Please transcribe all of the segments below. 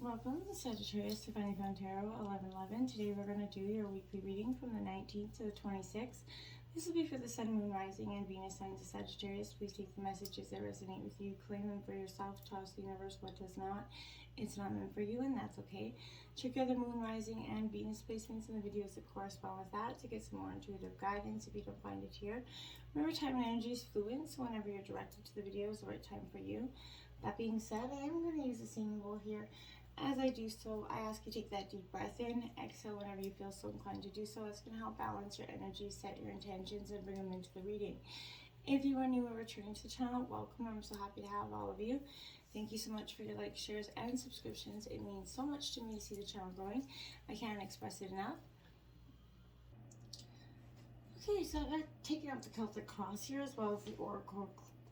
Welcome to Sagittarius Divine Found Tarot 1111. Today we're going to do your weekly reading from the 19th to the 26th. This will be for the Sun, Moon, Rising, and Venus signs of Sagittarius. Please take the messages that resonate with you, claim them for yourself, toss the universe what does not. It's not meant for you, and that's okay. Check out the Moon, Rising, and Venus placements in the videos that correspond with that to get some more intuitive guidance if you don't find it here. Remember, time and energy is fluid, so whenever you're directed to the video is the right time for you. That being said, I am going to use the same rule here. As I do so, I ask you to take that deep breath in, exhale whenever you feel so inclined to do so. It's going to help balance your energy, set your intentions, and bring them into the reading. If you are new or returning to the channel, welcome. I'm so happy to have all of you. Thank you so much for your likes, shares, and subscriptions. It means so much to me to see the channel growing. I can't express it enough. Okay, so I've taken up the Celtic cross here as well as the oracle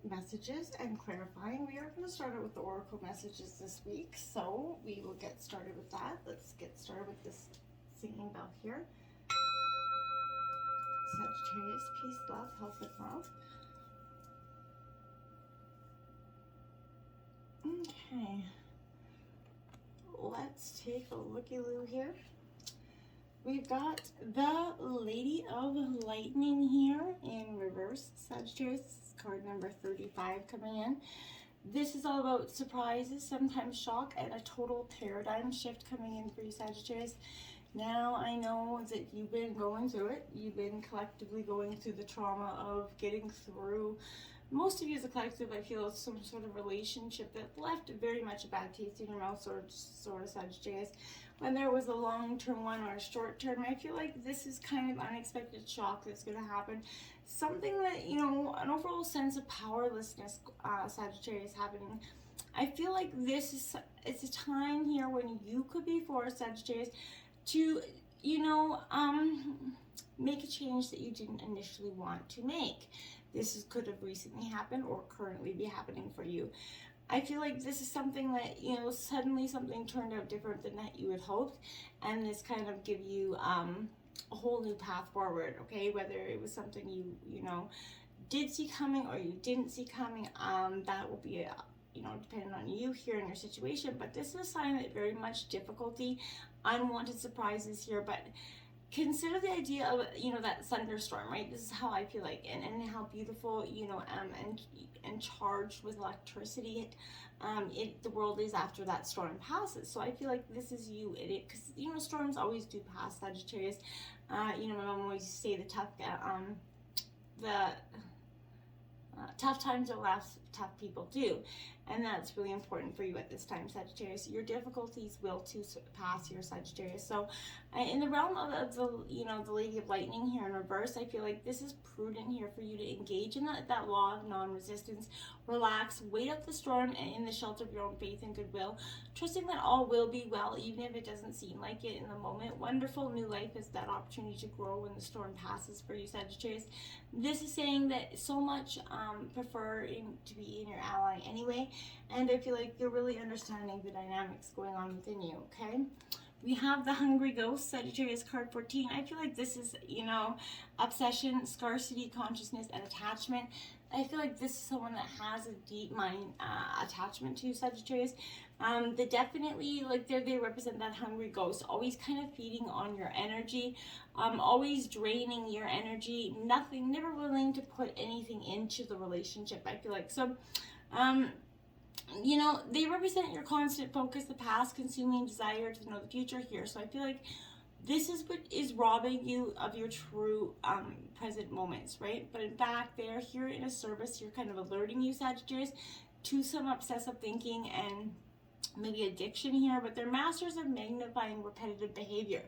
messages and clarifying. We are going to start out with the oracle messages this week, so we will get started with that. Let's get started with this singing bell here. Sagittarius, peace, love, health, and wealth. Okay, let's take a looky-loo here. We've got the Lady of Lightning here in reverse, Sagittarius, card number 35 coming in. This is all about surprises, sometimes shock, and a total paradigm shift coming in for you, Sagittarius. Now, I know that you've been going through it. You've been collectively going through the trauma of getting through. Most of you as a collective, I feel, some sort of relationship that left very much a bad taste in your mouth, sort of Sagittarius. Whether it was a long-term one or a short-term, I feel like this is kind of unexpected shock that's going to happen. Something that, you know, an overall sense of powerlessness, Sagittarius, happening. I feel like it's a time here when you could be forced, Sagittarius, to, you know, make a change that you didn't initially want to make. This could have recently happened or currently be happening for you. I feel like this is something that, you know, suddenly something turned out different than that you had hoped, and this kind of give you a whole new path forward, okay? Whether it was something you know, did see coming or you didn't see coming, that will be you know, depending on you here in your situation. But this is a sign that very much difficulty, unwanted surprises here, but consider the idea of, you know, that thunderstorm, right? This is how I feel like, and how beautiful, you know, and charged with electricity the world is after that storm passes. So I feel like this is you, because, you know, storms always do pass, Sagittarius. You know, my mom always used to say tough times don't last, tough people do. And that's really important for you at this time, Sagittarius. Your difficulties will too pass here, Sagittarius. So in the realm of the, you know, the Lady of Lightning here in reverse, I feel like this is prudent here for you to engage in that law of non-resistance. Relax, wait out the storm, and in the shelter of your own faith and goodwill, trusting that all will be well, even if it doesn't seem like it in the moment. Wonderful new life is that opportunity to grow when the storm passes for you, Sagittarius. This is saying that so much prefer to be in your ally anyway, and I feel like you're really understanding the dynamics going on within you, okay? We have the Hungry Ghost, Sagittarius, card 14. I feel like this is, you know, obsession, scarcity, consciousness, and attachment. I feel like this is someone that has a deep mind attachment to Sagittarius. They definitely, like, they represent that hungry ghost, always kind of feeding on your energy, always draining your energy, never willing to put anything into the relationship, I feel like. So, you know, they represent your constant focus, the past, consuming desire to know the future here. So I feel like this is what is robbing you of your true present moments, right? But in fact, they're here in a service. You're kind of alerting you, Sagittarius, to some obsessive thinking and maybe addiction here, but they're masters of magnifying repetitive behavior.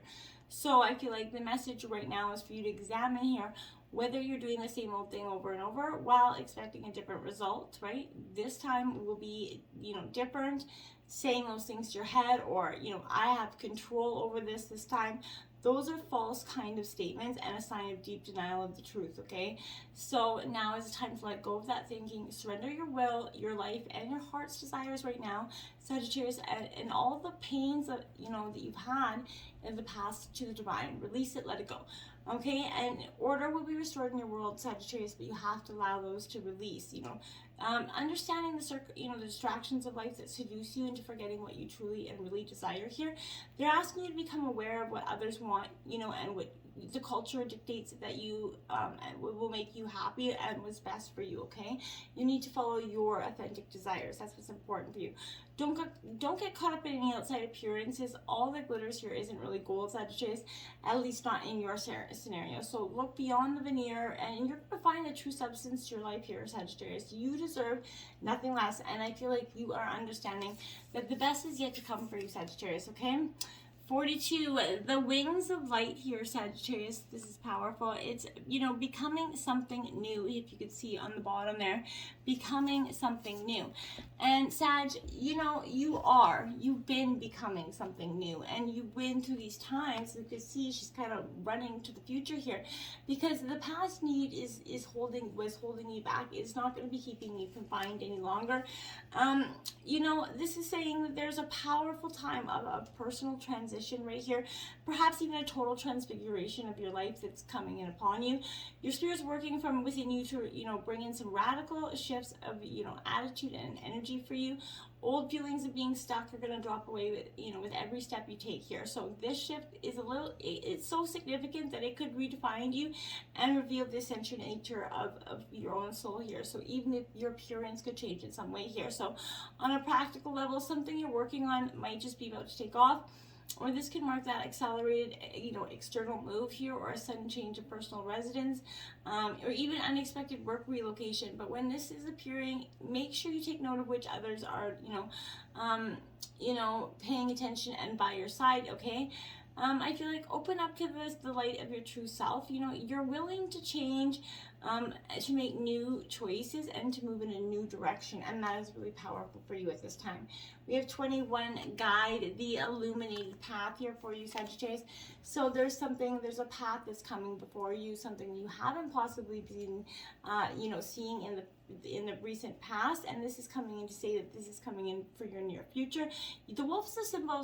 So I feel like the message right now is for you to examine here whether you're doing the same old thing over and over while expecting a different result, right? This time will be, you know, different, saying those things to your head, or, you know, I have control over this time. Those are false kind of statements and a sign of deep denial of the truth, okay? So now is the time to let go of that thinking, surrender your will, your life, and your heart's desires right now, Sagittarius, and all the pains that, you know, that you've had in the past to the divine. Release it, let it go. Okay, and order will be restored in your world, Sagittarius, but you have to allow those to release, you know. Understanding the distractions of life that seduce you into forgetting what you truly and really desire here. They're asking you to become aware of what others want, and what the culture dictates that you and will make you happy and what's best for you. Okay, you need to follow your authentic desires. That's what's important for you. Don't get caught up in any outside appearances. All that glitters here isn't really gold, Sagittarius, at least not in your scenario. So look beyond the veneer, and you're going to find the true substance to your life here, Sagittarius. You deserve nothing less, and I feel like you are understanding that the best is yet to come for you, Sagittarius. Okay. 42, the wings of light here, Sagittarius. This is powerful. It's, becoming something new. If you could see on the bottom there, becoming something new. And Sag, you've been becoming something new, and you've been through these times. You can see she's kind of running to the future here, because the past need was holding you back. It's not going to be keeping you confined any longer. This is saying that there's a powerful time of personal transition right here, perhaps even a total transfiguration of your life that's coming in upon you. Your spirit's working from within you to, bring in some radical shifts of, attitude and energy for you. Old feelings of being stuck are going to drop away with every step you take here. So this shift is it's so significant that it could redefine you and reveal the essential nature of your own soul here. So even if your appearance could change in some way here. So on a practical level, something you're working on might just be about to take off, or this can mark that accelerated, external move here, or a sudden change of personal residence, or even unexpected work relocation. But when this is appearing, make sure you take note of which others are, paying attention and by your side. Okay. I feel like open up to the light of your true self. You're willing to change, to make new choices and to move in a new direction, and that is really powerful for you at this time. We have 21, guide the illuminated path here for you, Sagittarius. So there's a path that's coming before you, something you haven't possibly been, seeing in the recent past, and this is coming in to say that this is coming in for your near future. The wolf is a symbol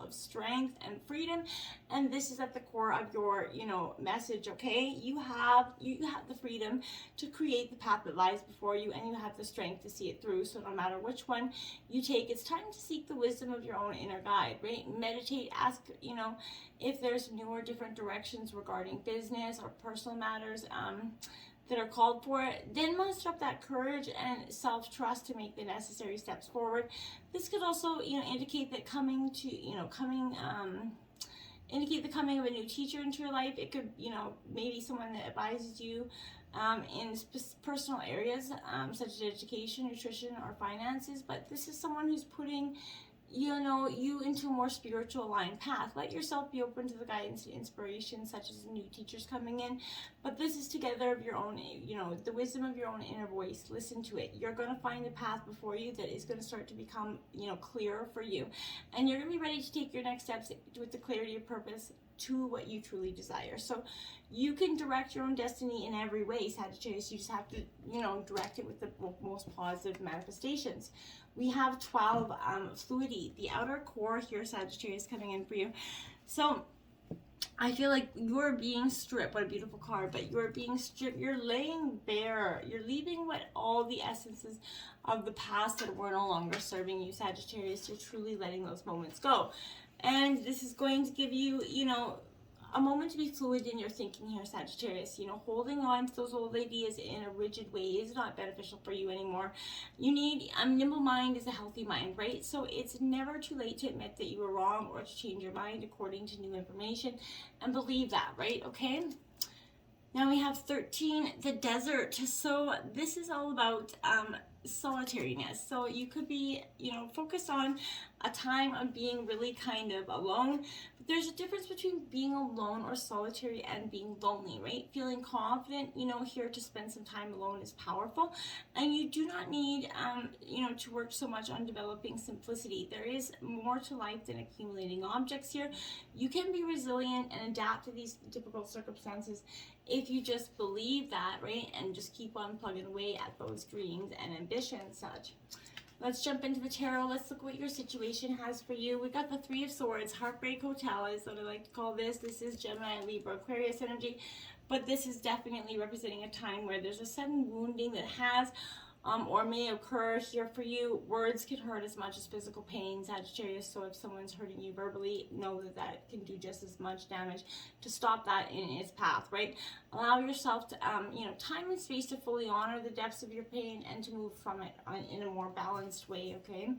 of strength and freedom, and this is at the core of your message. Okay, you have the freedom to create the path that lies before you, and you have the strength to see it through. So no matter which one you take, it's time to seek the wisdom of your own inner guide, right? Meditate, ask if there's new or different directions regarding business or personal matters that are called for. Then muster up that courage and self-trust to make the necessary steps forward. This could also indicate that indicate the coming of a new teacher into your life. It could maybe someone that advises you in personal areas such as education, nutrition, or finances. But this is someone who's putting you into a more spiritual aligned path. Let yourself be open to the guidance and inspiration, such as new teachers coming in. But this is together of your own, the wisdom of your own inner voice. Listen to it. You're going to find the path before you that is going to start to become, clearer for you. And you're going to be ready to take your next steps with the clarity of purpose to what you truly desire. So you can direct your own destiny in every way, Sagittarius. You just have to, direct it with the most positive manifestations. We have 12, fluidity, the outer core here, Sagittarius, coming in for you. So I feel like you're being stripped. What a beautiful card. But you're being stripped. You're laying bare. You're leaving all the essences of the past that were no longer serving you, Sagittarius. You're truly letting those moments go. And this is going to give you, a moment to be fluid in your thinking here, Sagittarius. Holding on to those old ideas in a rigid way is not beneficial for you anymore. You need a nimble mind is a healthy mind, right? So it's never too late to admit that you were wrong or to change your mind according to new information, and believe that, right? Okay. Now we have 13, the desert. So this is all about solitariness. So you could be, focused on a time of being really kind of alone. But there's a difference between being alone or solitary and being lonely, right? Feeling confident, here to spend some time alone is powerful. And you do not need, to work so much on developing simplicity. There is more to life than accumulating objects here. You can be resilient and adapt to these difficult circumstances if you just believe that, right? And just keep on plugging away at those dreams and ambitions, such. Let's jump into the tarot. Let's look what your situation has for you. We've got the Three of Swords, Heartbreak Hotel is what I like to call this. This is Gemini, Libra, Aquarius energy. but this is definitely representing a time where there's a sudden wounding that has or may occur here for you. Words can hurt as much as physical pain, Sagittarius. So if someone's hurting you verbally, know that that can do just as much damage. To stop that in its path, right? Allow yourself to, time and space to fully honor the depths of your pain and to move from it in a more balanced way, okay?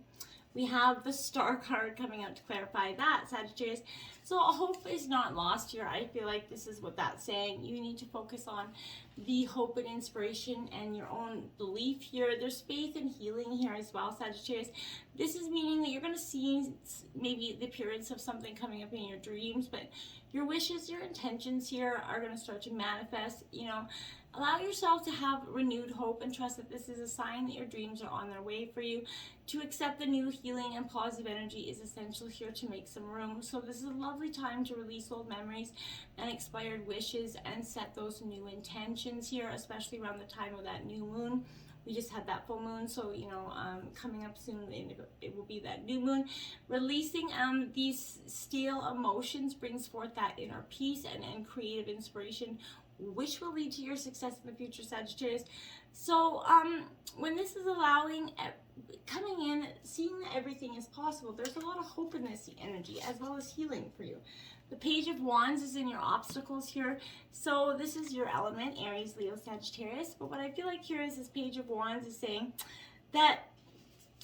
We have the Star card coming out to clarify that, Sagittarius. So hope is not lost here. I feel like this is what that's saying. You need to focus on the hope and inspiration and your own belief here. There's faith and healing here as well, Sagittarius. This is meaning that you're going to see maybe the appearance of something coming up in your dreams, but your wishes, your intentions here are going to start to manifest. Allow yourself to have renewed hope and trust that this is a sign that your dreams are on their way for you. To accept the new healing and positive energy is essential here to make some room. So this is a lovely time to release old memories and expired wishes and set those new intentions here, especially around the time of that new moon. We just had that full moon, so coming up soon it will be that new moon. Releasing these stale emotions brings forth that inner peace and creative inspiration, which will lead to your success in the future, Sagittarius. So when this is coming in, seeing that everything is possible, there's a lot of hope in this energy as well as healing for you. The Page of Wands is in your obstacles here. So this is your element, Aries, Leo, Sagittarius. But what I feel like here is this Page of Wands is saying that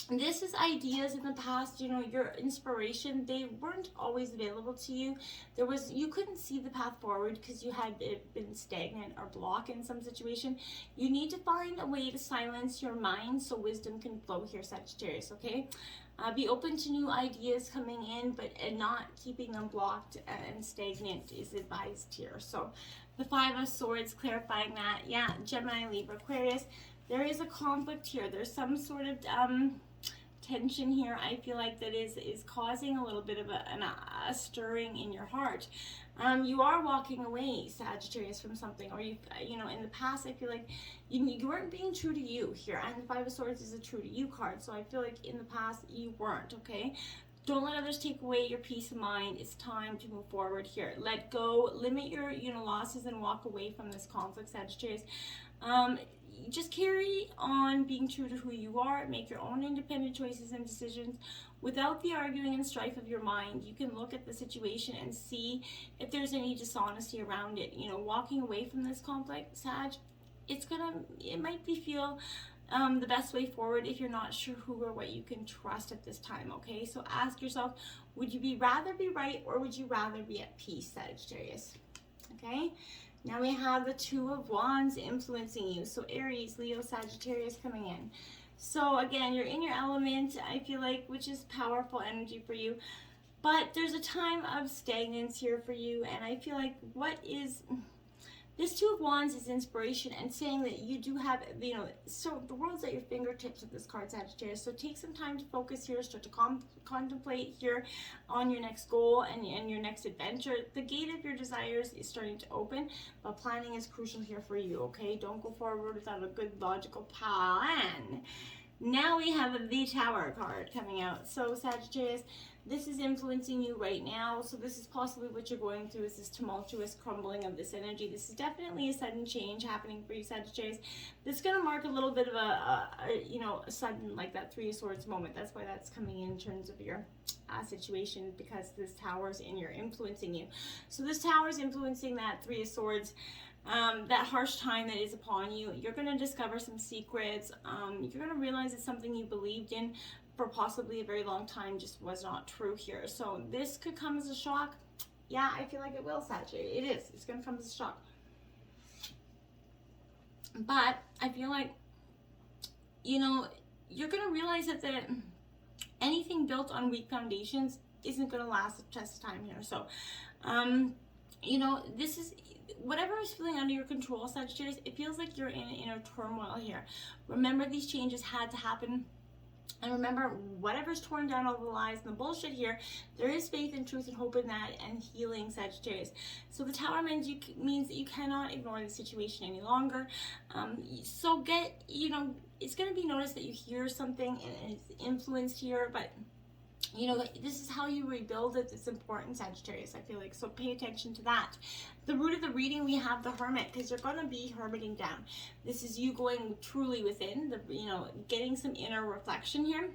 this is ideas in the past, your inspiration, they weren't always available to you. You couldn't see the path forward because you had been stagnant or blocked in some situation. You need to find a way to silence your mind so wisdom can flow here, Sagittarius, okay? Be open to new ideas coming in, but not keeping them blocked and stagnant is advised here. So the Five of Swords clarifying that, yeah, Gemini, Libra, Aquarius, there is a conflict here. There's some sort of tension here, I feel like, that is causing a little bit of a stirring in your heart. You are walking away, Sagittarius, from something, or in the past, I feel like you weren't being true to you here. And the Five of Swords is a true to you card, so I feel like in the past you weren't, okay? Don't let others take away your peace of mind. It's time to move forward here. Let go, limit your losses, and walk away from this conflict, Sagittarius. Just carry on being true to who you are. Make your own independent choices and decisions without the arguing and strife of your mind. You can look at the situation and see if there's any dishonesty around it. Walking away from this conflict, Sag, it might feel the best way forward if you're not sure who or what you can trust at this time, okay? So ask yourself, would you rather be right, or would you rather be at peace, Sagittarius? Okay? Now we have the Two of Wands influencing you. So Aries, Leo, Sagittarius coming in. So again, you're in your element, I feel like, which is powerful energy for you. But there's a time of stagnance here for you. And I feel like this Two of Wands is inspiration and saying that you do have, so the world's at your fingertips with this card, Sagittarius. So take some time to focus here, start to contemplate here on your next goal and your next adventure. The gate of your desires is starting to open, but planning is crucial here for you, okay? Don't go forward without a good logical plan. Now we have the Tower card coming out. So Sagittarius, this is influencing you right now. So this is possibly what you're going through, is this tumultuous crumbling of this energy. This is definitely a sudden change happening for you, Sagittarius. This is going to mark a little bit of a sudden, like that Three of Swords moment. That's why that's coming in terms of your situation, because this Tower's in your influencing you. So this Tower's influencing that Three of Swords. That harsh time that is upon you. You're going to discover some secrets. You're going to realize that something you believed in for possibly a very long time just was not true here. So this could come as a shock. Yeah, I feel like it will, Sagittarius. It is. It's going to come as a shock. But I feel like, you're going to realize that anything built on weak foundations isn't going to last the test of time here. So, this is... whatever is feeling under your control, Sagittarius, it feels like you're in inner turmoil here. Remember, these changes had to happen. And remember, whatever's torn down all the lies and the bullshit here, there is faith and truth and hope in that, and healing, Sagittarius. So the Tower means that you cannot ignore the situation any longer. So it's going to be noticed that you hear something and it's influenced here, but You know, this is how you rebuild it. It's important, Sagittarius, I feel like. So pay attention to that. The root of the reading, we have the Hermit, because you're going to be hermiting down. This is you going truly within, getting some inner reflection here.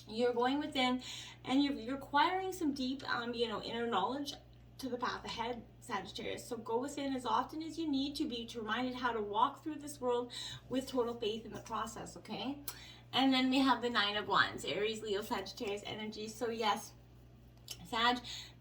You're going within, and you're acquiring some deep, inner knowledge to the path ahead, Sagittarius. So go within as often as you need to be reminded how to walk through this world with total faith in the process, okay? And then we have the Nine of Wands, Aries, Leo, Sagittarius energy. So yes, Sag,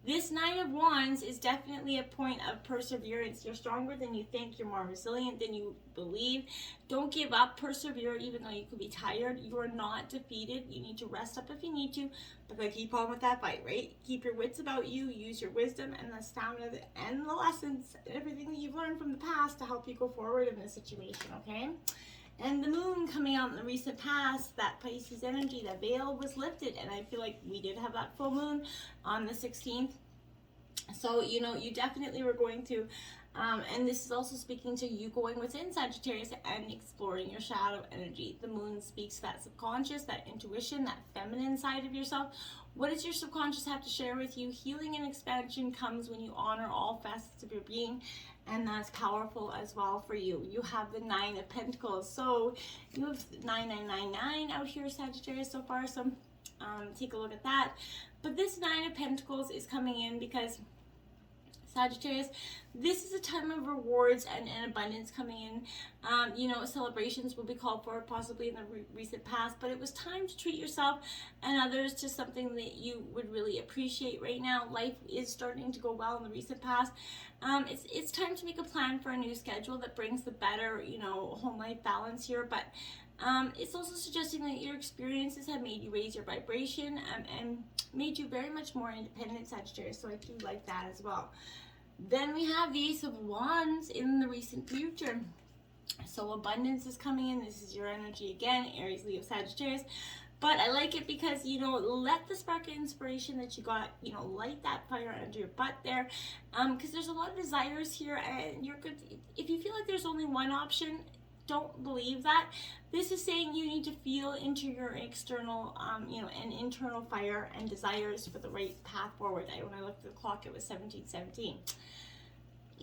this Nine of Wands is definitely a point of perseverance. You're stronger than you think. You're more resilient than you believe. Don't give up. Persevere even though you could be tired. You are not defeated. You need to rest up if you need to, but then keep on with that fight, right? Keep your wits about you. Use your wisdom and the stamina and the lessons and everything that you've learned from the past to help you go forward in this situation, okay? And the moon coming out in the recent past, that Pisces energy, that veil was lifted. And I feel like we did have that full moon on the 16th. So, you definitely were going to, and this is also speaking to you going within, Sagittarius, and exploring your shadow energy. The moon speaks to that subconscious, that intuition, that feminine side of yourself. What does your subconscious have to share with you? Healing and expansion comes when you honor all facets of your being. And that's powerful as well for you. You have the Nine of Pentacles. So you have 9999 out here, Sagittarius, so far. So take a look at that. But this Nine of Pentacles is coming in because, Sagittarius, this is a time of rewards and abundance coming in. Celebrations will be called for possibly in the recent past, but it was time to treat yourself and others to something that you would really appreciate right now. Life is starting to go well in the recent past. It's time to make a plan for a new schedule that brings the better, home life balance here, but it's also suggesting that your experiences have made you raise your vibration and made you very much more independent, Sagittarius, so I do like that as well. Then we have the Ace of Wands in the recent future. So abundance is coming in. This is your energy again, Aries, Leo, Sagittarius. But I like it because, let the spark of inspiration that you got, light that fire under your butt there. Because there's a lot of desires here, and you're good. If you feel like there's only one option, don't believe that. This is saying you need to feel into your external, and internal fire and desires for the right path forward. When I looked at the clock, it was 17:17.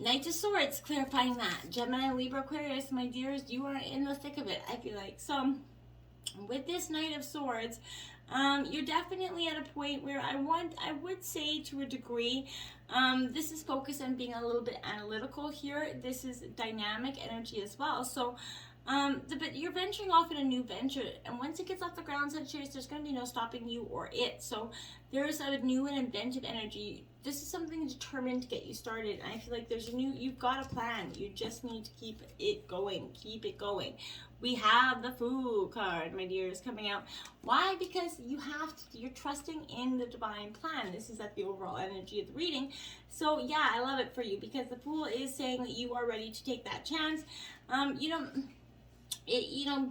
Knight of Swords, clarifying that. Gemini, Libra, Aquarius, my dears, you are in the thick of it, I feel like. So, with this Knight of Swords, you're definitely at a point where I would say to a degree, this is focused on being a little bit analytical here. This is dynamic energy as well. So, but you're venturing off in a new venture, and once it gets off the ground, Sagittarius, there's going to be no stopping you or it. So there's a new and inventive energy. This is something determined to get you started, and I feel like you've got a plan. You just need to keep it going. Keep it going. We have the Fool card, my dears, coming out. Why? Because you're trusting in the divine plan. This is at the overall energy of the reading. So yeah, I love it for you because the Fool is saying that you are ready to take that chance.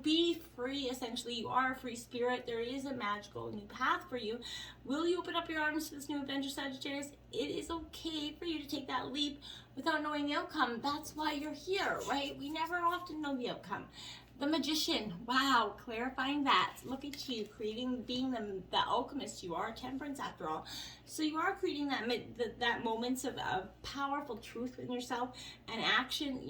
Be free, essentially. You are a free spirit. There is a magical new path for you. Will you open up your arms to this new adventure, Sagittarius? It is okay for you to take that leap without knowing the outcome. That's why you're here, right? We never often know the outcome. The Magician, wow, clarifying that. Look at you, being the alchemist you are, temperance after all. So you are creating that moments of powerful truth in yourself and action,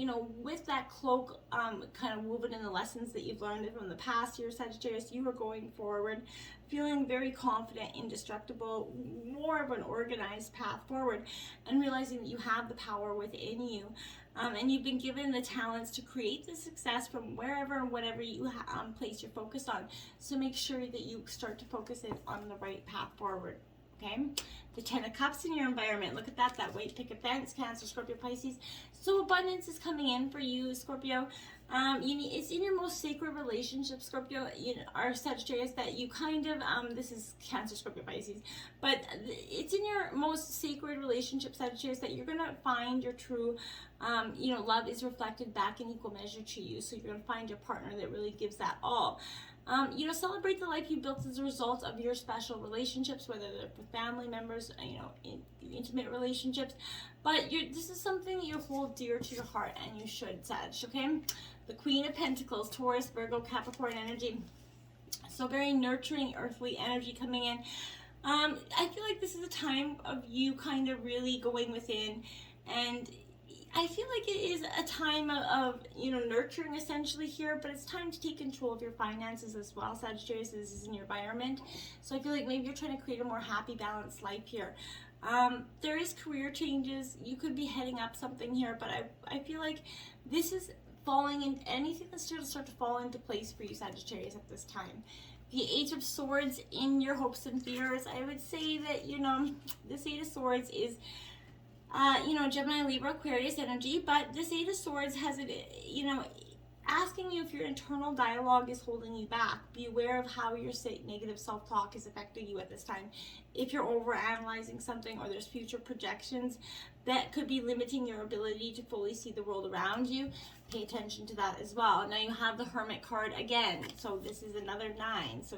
with that cloak kind of woven in the lessons that you've learned from the past year, Sagittarius. You are going forward, feeling very confident, indestructible, more of an organized path forward, and realizing that you have the power within you. And you've been given the talents to create the success from wherever and whatever you place your focus on. So make sure that you start to focus in on the right path forward. Okay? The Ten of Cups in your environment. Look at that white picket fence, Cancer, Scorpio, Pisces. So abundance is coming in for you, Scorpio. It's in your most sacred relationship, Scorpio, our Sagittarius, that you kind of, this is Cancer, Scorpio, Pisces, but it's in your most sacred relationship, Sagittarius, that you're going to find your true, love is reflected back in equal measure to you. So you're going to find your partner that really gives that all. Celebrate the life you built as a result of your special relationships, whether they're with family members, intimate relationships. But this is something that you hold dear to your heart, and you should, Sag, okay? The Queen of Pentacles, Taurus, Virgo, Capricorn energy. So very nurturing, earthly energy coming in. I feel like this is a time of you kind of really going within, and I feel like it is a time of nurturing essentially here, but it's time to take control of your finances as well, Sagittarius. This is in your environment. So I feel like maybe you're trying to create a more happy, balanced life here. There is career changes. You could be heading up something here, but I feel like this is falling in anything that's going to start to fall into place for you, Sagittarius, at this time. The Eight of Swords in your hopes and fears. I would say that, this Eight of Swords is, Gemini, Libra, Aquarius energy, but this Eight of Swords has it, asking you if your internal dialogue is holding you back. Be aware of how your negative self-talk is affecting you at this time. If you're overanalyzing something or there's future projections that could be limiting your ability to fully see the world around you, pay attention to that as well. Now you have the Hermit card again, so this is another 9. So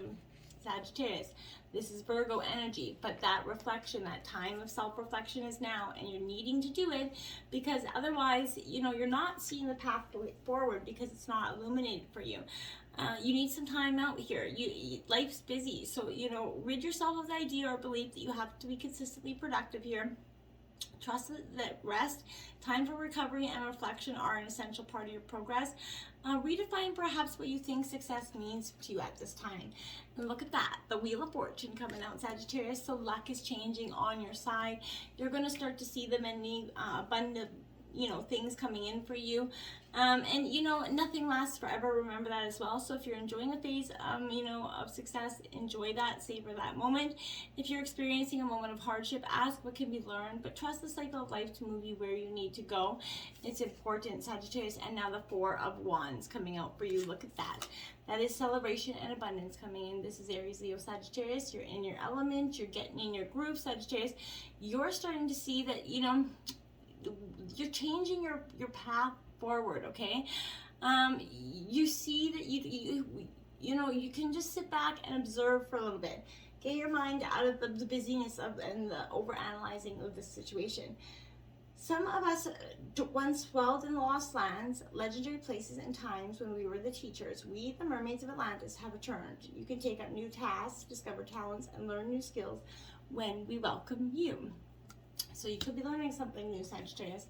Sagittarius, this is Virgo energy, but that reflection, that time of self-reflection is now, and you're needing to do it because otherwise, you're not seeing the path forward because it's not illuminated for you. You need some time out here. Life's busy, so rid yourself of the idea or belief that you have to be consistently productive here. Trust that rest, time for recovery, and reflection are an essential part of your progress. Redefine perhaps what you think success means to you at this time. And look at that, the Wheel of Fortune coming out, Sagittarius. So luck is changing on your side. You're going to start to see the many abundant things coming in for you. And nothing lasts forever. Remember that as well. So if you're enjoying a phase, of success, enjoy that, savor that moment. If you're experiencing a moment of hardship, ask what can be learned, but trust the cycle of life to move you where you need to go. It's important, Sagittarius. And now the Four of Wands coming out for you. Look at that. That is celebration and abundance coming in. This is Aries, Leo, Sagittarius. You're in your element. You're getting in your groove, Sagittarius. You're starting to see that, you're changing your path forward, okay? You see that you can just sit back and observe for a little bit. Get your mind out of the busyness and the overanalyzing of the situation. Some of us once dwelled in lost lands, legendary places and times when we were the teachers. We, the mermaids of Atlantis, have returned. You can take up new tasks, discover talents, and learn new skills when we welcome you. So you could be learning something new, Sagittarius.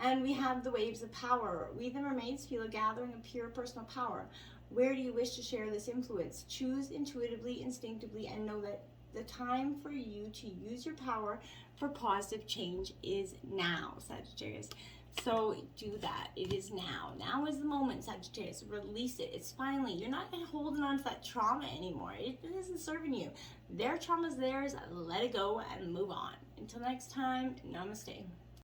And we have the Waves of Power. We, the mermaids, feel a gathering of pure personal power. Where do you wish to share this influence? Choose intuitively, instinctively, and know that the time for you to use your power for positive change is now, Sagittarius. So do that. It is now. Now is the moment, Sagittarius. Release it. It's finally, you're not holding on to that trauma anymore. It isn't serving you. Their trauma is theirs. Let it go and move on. Until next time, namaste.